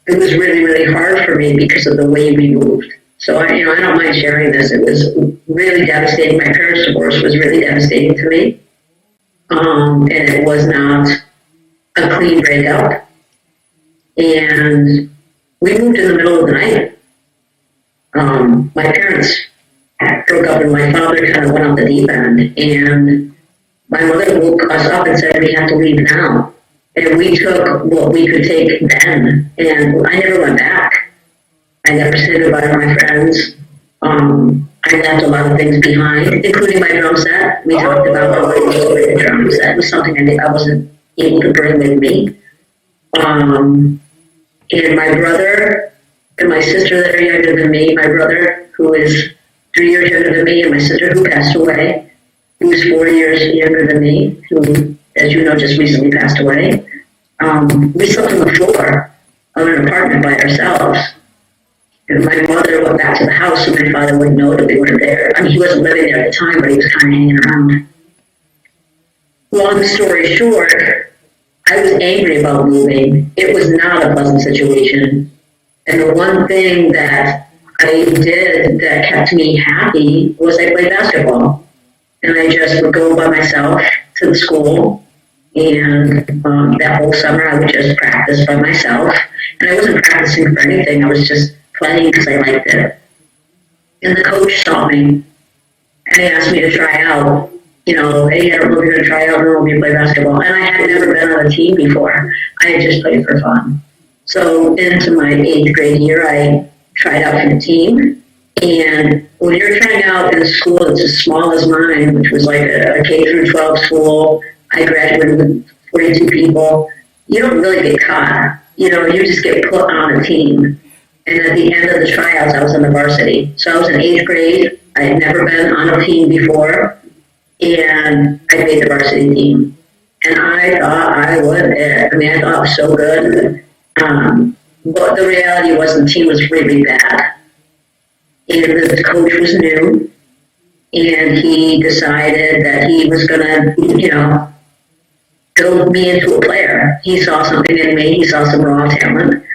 it was really, really hard for me because of the way we moved. So I don't mind sharing this. It was really devastating. My parents' divorce was really devastating to me, and it was not a clean breakup. And we moved in the middle of the night. My parents broke up, and my father kind of went off the deep end. And my mother woke us up and said, we have to leave now. And we took what we could take then, and I never went back. I never said goodbye to my friends. I left a lot of things behind, including my drum set. We talked about how the drum set was something I wasn't able to bring with me. And my brother and my sister that are younger than me, my brother, who is 3 years younger than me, and my sister who passed away, who's 4 years younger than me, who, as you know, just recently passed away. We slept on the floor of an apartment by ourselves. And my mother went back to the house, so my father wouldn't know that we weren't there. I mean, he wasn't living there at the time, but he was kind of hanging around. Long story short, I was angry about moving. It was not a pleasant situation. And the one thing that I did that kept me happy was I played basketball. And I just would go by myself to the school. And that whole summer, I would just practice by myself. And I wasn't practicing for anything. I was just playing because I liked it. And the coach saw me. And he asked me to try out. You know, hey, I don't know if you're going to try out. I don't know if you play basketball. And I had never been on a team before. I had just played for fun. So into my 8th grade year, I tried out for the team. And when you're trying out in a school that's as small as mine, which was like a K through 12 school, I graduated with 42 people, you don't really get caught. You know, you just get put on a team. And at the end of the tryouts, I was in the varsity. So I was in 8th grade. I had never been on a team before. And I made the varsity team. And I thought I was it. I mean, I thought it was so good. But the reality was the team was really bad. And the coach was new. And he decided that he was going to, build me into a player. He saw something in me. He saw some raw talent.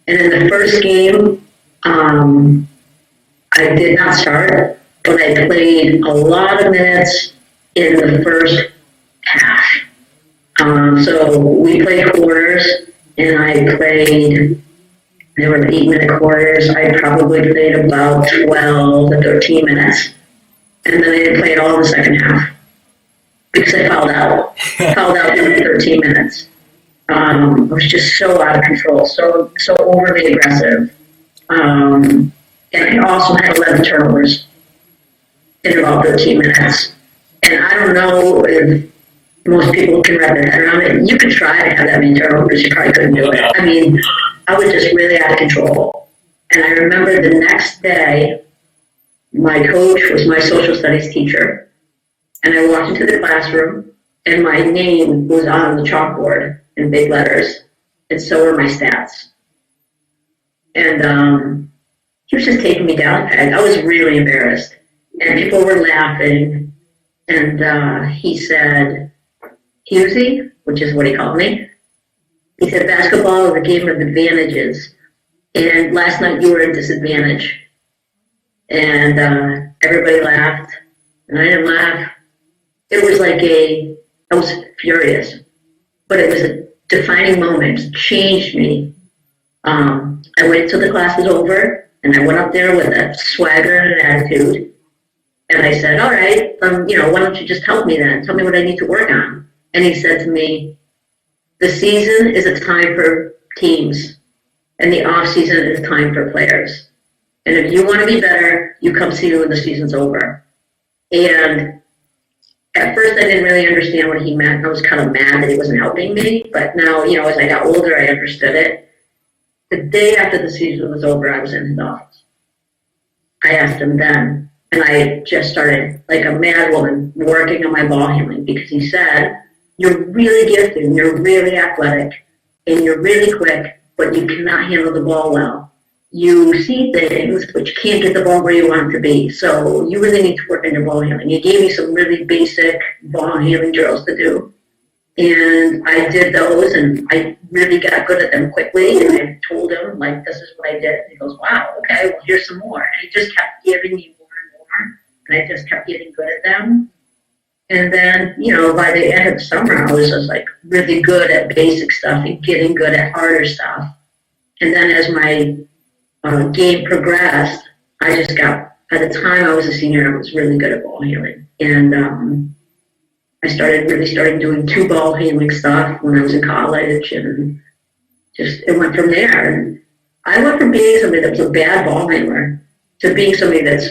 And in the first game, I did not start, but I played a lot of minutes in the first half. So we played quarters, and I played, there were 8-minute quarters. I probably played about 12 to 13 minutes. And then I didn't play it all in the second half because I fouled out. Fouled out in 13 minutes. I was just so out of control, so overly aggressive. And I also had 11 turnovers in about 13 minutes. And I don't know if most people can wrap their head around it. You could try to have that many turnovers, you probably couldn't do it. I mean, I was just really out of control. And I remember the next day, my coach was my social studies teacher. And I walked into the classroom, and my name was on the chalkboard in big letters, and so were my stats. And he was just taking me down. I was really embarrassed. And people were laughing. And he said, Husey, which is what he called me, he said, basketball is a game of advantages. And last night you were at disadvantage. And everybody laughed. And I didn't laugh. It was like I was furious. But it was a defining moment. It changed me. I waited till the class was over, and I went up there with a swagger and an attitude. And I said, all right, why don't you just help me then? Tell me what I need to work on. And he said to me, the season is a time for teams, and the off season is time for players. And if you want to be better, you come see me when the season's over. And at first I didn't really understand what he meant. I was kind of mad that he wasn't helping me. But now, as I got older, I understood it. The day after the season was over, I was in his office. I asked him then, and I just started like a mad woman working on my ball handling because he said, you're really gifted, and you're really athletic, and you're really quick, but you cannot handle the ball well. You see things, but you can't get the ball where you want it to be. So you really need to work on your ball handling. He gave me some really basic ball handling drills to do. And I did those, and I really got good at them quickly. And I told him, this is what I did. And he goes, wow, okay, well, here's some more. And he just kept giving me more and more. And I just kept getting good at them. And then, by the end of the summer, I was just really good at basic stuff and getting good at harder stuff. And then as my game progressed, I just got, by the time I was a senior, I was really good at ball handling. And I really started doing 2-ball handling stuff when I was in college, and just it went from there. And I went from being somebody that was a bad ball handler to being somebody that's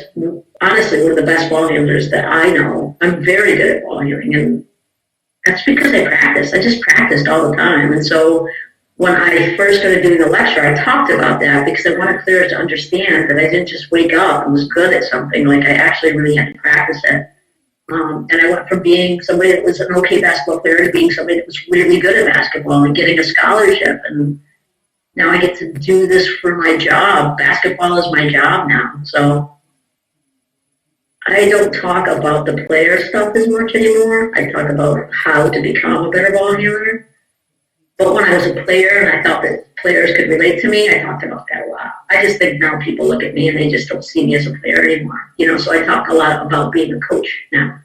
honestly one of the best ball handlers that I know. I'm very good at ball handling, and that's because I practiced. I just practiced all the time. And so when I first started doing the lecture, I talked about that because I wanted players to understand that I didn't just wake up and was good at something. Like, I actually really had to practice it. And I went from being somebody that was an okay basketball player to being somebody that was really good at basketball and getting a scholarship. And now I get to do this for my job. Basketball is my job now. So I don't talk about the player stuff as much anymore. I talk about how to become a better ball handler. But when I was a player and I thought that players could relate to me, I talked about that a lot. I just think now people look at me and they just don't see me as a player anymore. So I talk a lot about being a coach now.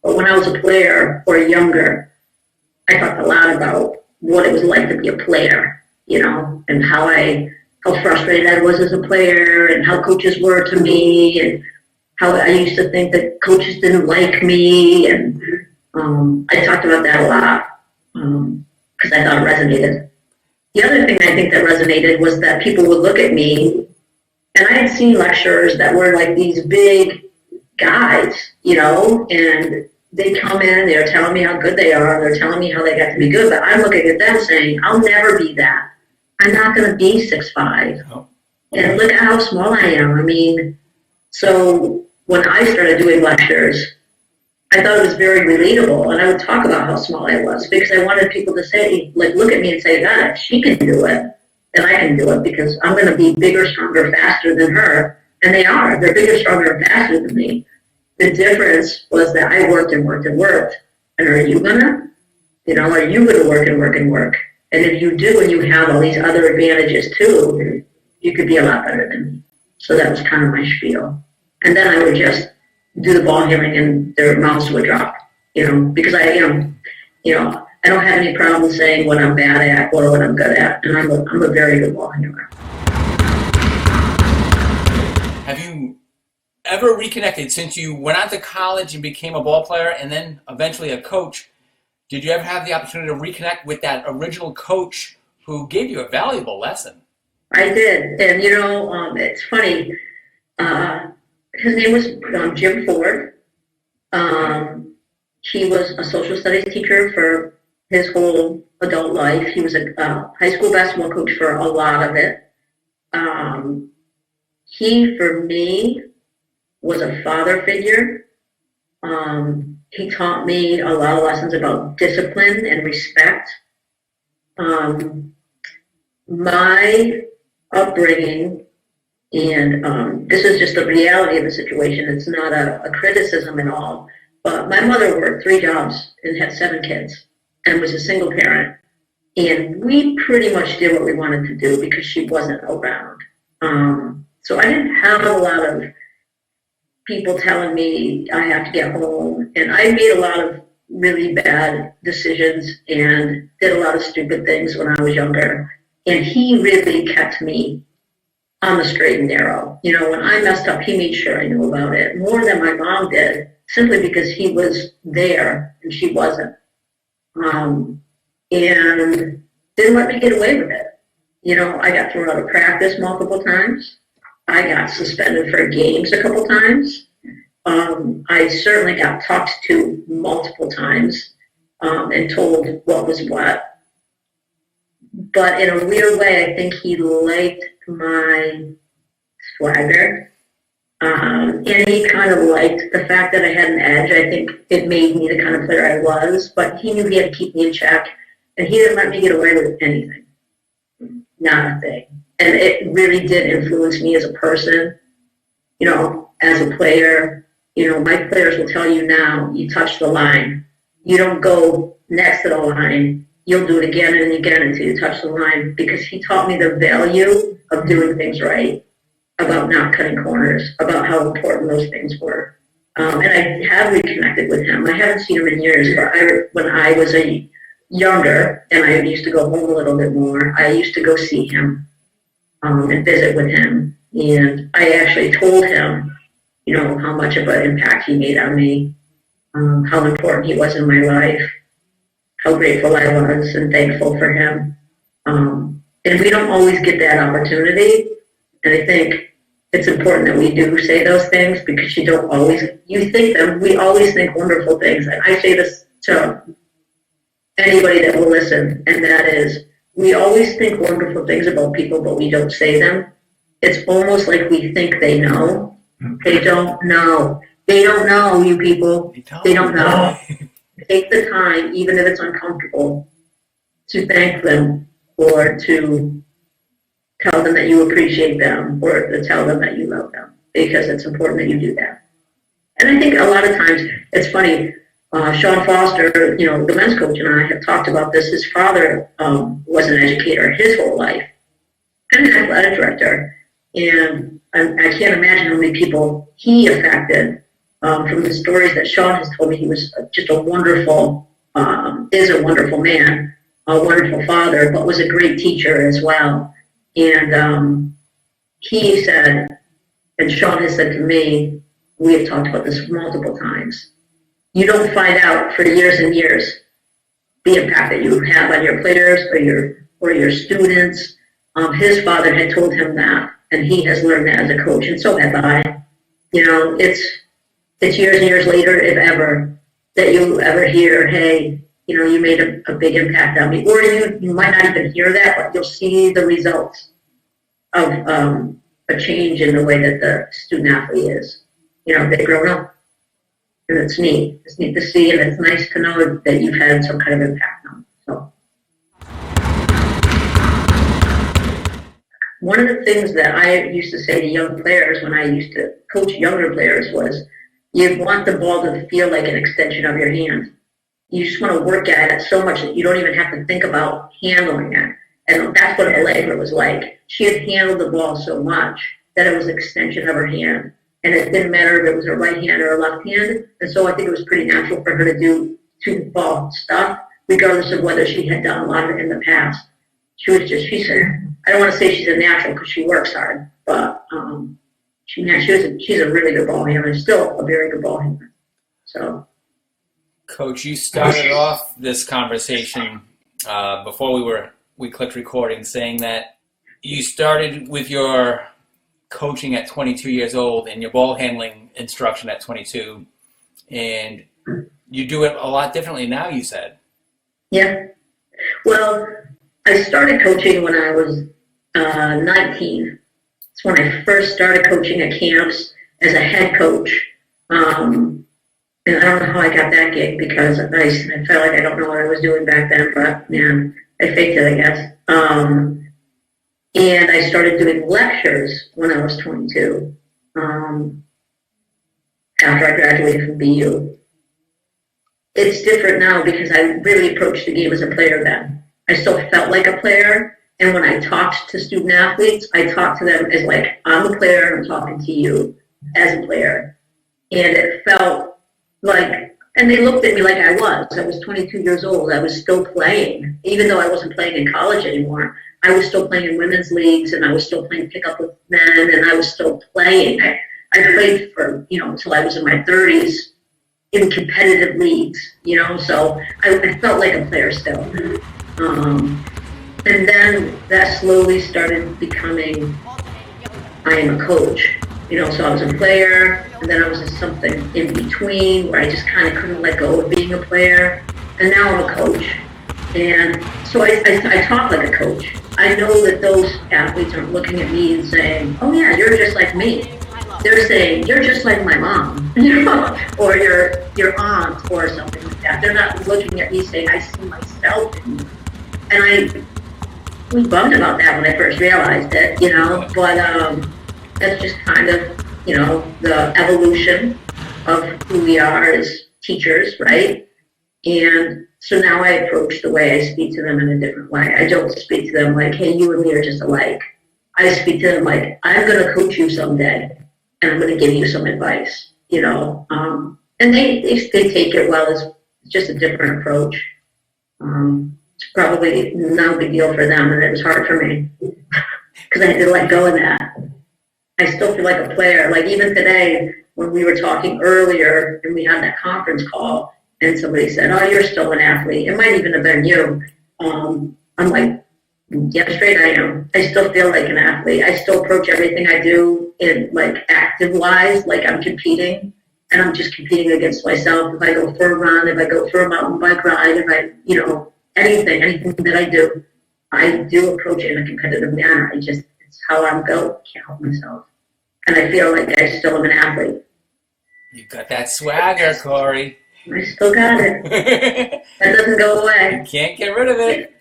But when I was a player or younger, I talked a lot about what it was like to be a player, and how frustrated I was as a player and how coaches were to me and how I used to think that coaches didn't like me. And I talked about that a lot. Because I thought it resonated. The other thing I think that resonated was that people would look at me, and I had seen lecturers that were like these big guys, and they come in, they're telling me how good they are, they're telling me how they got to be good, but I'm looking at them saying, I'll never be that. I'm not going to be 6'5". Oh. And look at how small I am. So when I started doing lectures, I thought it was very relatable, and I would talk about how small I was because I wanted people to say, look at me and say, God, if she can do it, then I can do it because I'm going to be bigger, stronger, faster than her. And they are. They're bigger, stronger, and faster than me. The difference was that I worked and worked and worked. And are you going to? Are you going to work and work and work? And if you do and you have all these other advantages too, you could be a lot better than me. So that was kind of my spiel. And then I would just do the ball handling and their mouths would drop, because I don't have any problem saying what I'm bad at or what I'm good at, and I'm a very good ball handler. Have you ever reconnected since you went out to college and became a ball player and then eventually a coach? Did you ever have the opportunity to reconnect with that original coach who gave you a valuable lesson? I did, and it's funny. His name was Jim Ford. He was a social studies teacher for his whole adult life. He was a high school basketball coach for a lot of it. He, for me, was a father figure. He taught me a lot of lessons about discipline and respect. My upbringing, and this is just the reality of the situation. It's not a criticism at all. But my mother worked 3 jobs and had 7 kids and was a single parent. And we pretty much did what we wanted to do because she wasn't around. So I didn't have a lot of people telling me I have to get home. And I made a lot of really bad decisions and did a lot of stupid things when I was younger. And he really kept me on the straight and narrow. When I messed up, he made sure I knew about it more than my mom did, simply because he was there and she wasn't. And didn't let me get away with it. I got thrown out of practice multiple times. I got suspended for games a couple times. I certainly got talked to multiple times and told what was what. But in a weird way, I think he liked my swagger. And he kind of liked the fact that I had an edge. I think it made me the kind of player I was. But he knew he had to keep me in check. And he didn't let me get away with anything. Not a thing. And it really did influence me as a person, as a player. My players will tell you now, you touch the line. You don't go next to the line. You'll do it again and again until you touch the line, because he taught me the value of doing things right, about not cutting corners, about how important those things were. And I have reconnected with him. I haven't seen him in years, but when I was younger and I used to go home a little bit more, I used to go see him and visit with him. And I actually told him, how much of an impact he made on me. how important he was in my life, how grateful I was and thankful for him. And we don't always get that opportunity. And I think it's important that we do say those things because you don't always, you think them, we always think wonderful things. And I say this to anybody that will listen, and that is, we always think wonderful things about people, but we don't say them. It's almost like we think they know. They don't know. They don't know, you people. They don't know. Take the time, even if it's uncomfortable, to thank them or to tell them that you appreciate them or to tell them that you love them, because it's important that you do that. And I think a lot of times, it's funny, Sean Foster, the men's coach, and I have talked about this. His father was an educator his whole life and an athletic director. And I can't imagine how many people he affected from the stories that Sean has told me. He was just a wonderful, is a wonderful man, a wonderful father, but was a great teacher as well. And he said, and Sean has said to me, we have talked about this multiple times, you don't find out for years and years the impact that you have on your players or your students. His father had told him that, and he has learned that as a coach, and so have I. It's years and years later, if ever, that you ever hear, hey, you made a big impact on me. Or you might not even hear that, but you'll see the results of a change in the way that the student athlete is. They've grown up. And it's neat. It's neat to see, and it's nice to know that you've had some kind of impact on them. So, one of the things that I used to say to young players when I used to coach younger players was, you want the ball to feel like an extension of your hand. You just want to work at it so much that you don't even have to think about handling it. And that's what Allegra was like. She had handled the ball so much that it was an extension of her hand. And it didn't matter if it was a right hand or a left hand. And so I think it was pretty natural for her to do two ball stuff, regardless of whether she had done a lot of it in the past. She's I don't want to say she's a natural because she works hard, but she's a really good ball handler, still a very good ball handler. So, Coach, you started off this conversation before we clicked recording, saying that you started with your coaching at 22 years old and your ball handling instruction at 22, and you do it a lot differently now, you said. Yeah. Well, I started coaching when I was 19. It's when I first started coaching at camps as a head coach. And I don't know how I got that gig because I felt like I don't know what I was doing back then, but man, I faked it, I guess. And I started doing lectures when I was 22, after I graduated from BU. It's different now because I really approached the game as a player then. I still felt like a player, and when I talked to student athletes, I talked to them as like, I'm a player and I'm talking to you as a player. And it felt like, and they looked at me like I was 22 years old. I was still playing, even though I wasn't playing in college anymore. I was still playing in women's leagues, and I was still playing pickup with men, and I was still playing. I played for, until I was in my 30s in competitive leagues, so I felt like a player still. And then that slowly started becoming, I am a coach, so I was a player, and then I was something in between where I just kind of couldn't let go of being a player, and now I'm a coach. And so I talk like a coach. I know that those athletes aren't looking at me and saying, oh yeah, you're just like me. They're saying, you're just like my mom, or your aunt or something like that. They're not looking at me saying, I see myself in you. And I was bummed about that when I first realized it, but that's just kind of, the evolution of who we are as teachers, right? And so now I approach the way I speak to them in a different way. I don't speak to them like, hey, you and me are just alike. I speak to them like, I'm going to coach you someday, and I'm going to give you some advice, And they take it well. It's just a different approach. It's probably no big deal for them, and it was hard for me because I had to let go of that. I still feel like a player. Like even today, when we were talking earlier and we had that conference call and somebody said, oh, you're still an athlete. It might even have been you. I'm like, yeah, straight I am. I still feel like an athlete. I still approach everything I do in like active wise, like I'm competing, and I'm just competing against myself. If I go for a run, if I go for a mountain bike ride, if I, anything that I do approach it in a competitive manner. It's how I'm built. I can't help myself. And I feel like I still am an athlete. You got that swagger, Corey. I still got it. That doesn't go away. You can't get rid of it.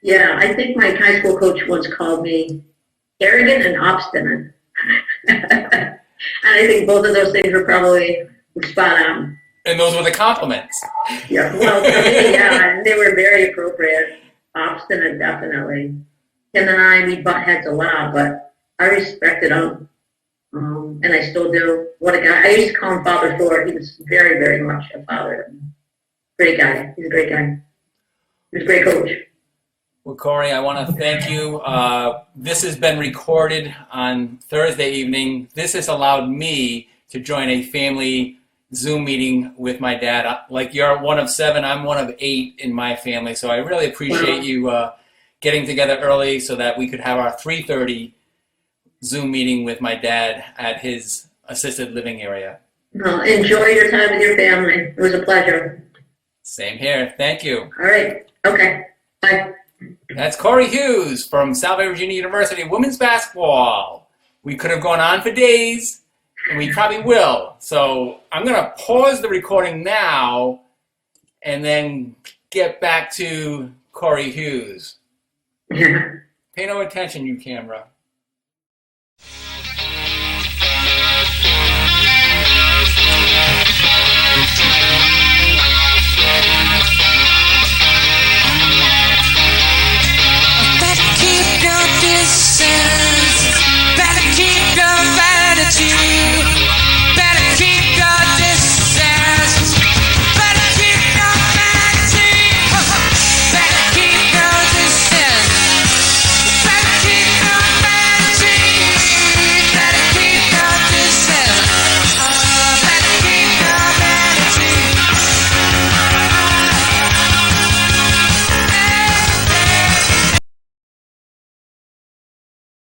Yeah, I think my high school coach once called me arrogant and obstinate. And I think both of those things were probably spot on. And those were the compliments. Yeah, well, for me, yeah, they were very appropriate. Obstinate, definitely. Him and I, we butt heads a lot, but I respected him. And I still do. What a guy. I used to call him Father Thor. He was very, very much a father. Great guy. He's a great guy. He was a great coach. Well, Corey, I want to thank you. This has been recorded on Thursday evening. This has allowed me to join a family Zoom meeting with my dad. Like you're one of 7, I'm one of 8 in my family. So I really appreciate you getting together early so that we could have our 3:30 Zoom meeting with my dad at his assisted living area. Well, enjoy your time with your family. It was a pleasure. Same here. Thank you. All right. Okay. Bye. That's Corey Hughes from South Virginia University women's basketball. We could have gone on for days, and we probably will. So I'm going to pause the recording now and then get back to Corey Hughes. Yeah. Pay no attention, you camera.